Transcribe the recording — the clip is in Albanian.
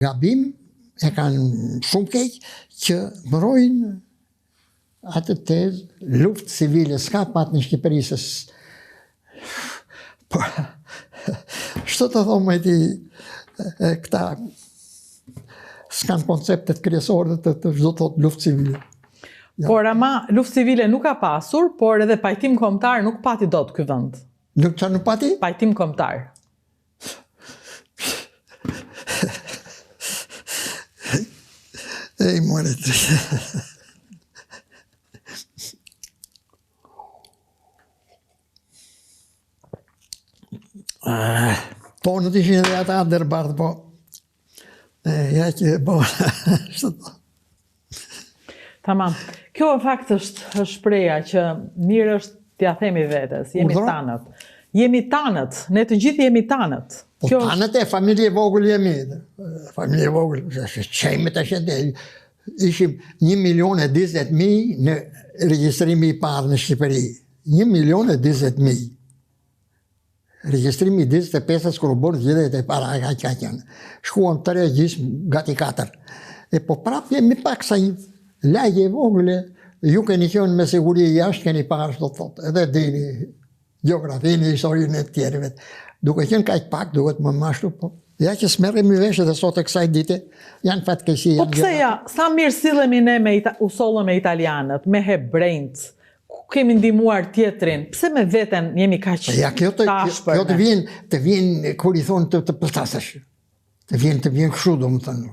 Gabim e kanë shumë keq që mbrojnë atë tezë luftë civile s'ka pat në Shqipëri se po ç'të të thomë ti këta s'kan konceptet kryesore të çdo thotë luftë civile. Por ama luftë civile nuk ka pasur, por edhe pajtim kombëtar nuk pati dot ky vend. Nuk çfarë nuk pati? Pajtim kombëtar. Ej, more të... Po, në të ishin edhe ata ndërbardh, po... Ja që, po... Tamam. Kjo në fakt është shpreha që mirë është t'ja themi vetes, jemi tanët. Jemi tanët, ne të gjithë jemi tanët. Po tanët e familje vogël jemi. Familje vogël, qejme të shetë. Ishim 1.020.000 në regjistrimi i parë në Shqipëri. 1.020.000. Regjistrimi i 25 kur u bën zgjedhjet e para ka qenë. Shkuam 3 gjysmë, gati 4. E po prap jemi pak sa një lagje e vogël. Ju keni qenë me siguri jashtë, keni parë çdo thotë. Edhe dini gjeografinë, historinë e tjerëve. Duke qenë kaq pak, duhet më mashtu, po. Ja që s'merremi vesh edhe sot e kësaj dite, janë fatkeqësi. Po pse ja, sa mirë sillemi ne usollëm me italianët, me hebrejt, kemi ndihmuar tjetrin, pse me veten jemi kaq tashpër? Kjo të vjen kur i thonë të përtasesh. Të vjen kështu, domethënë.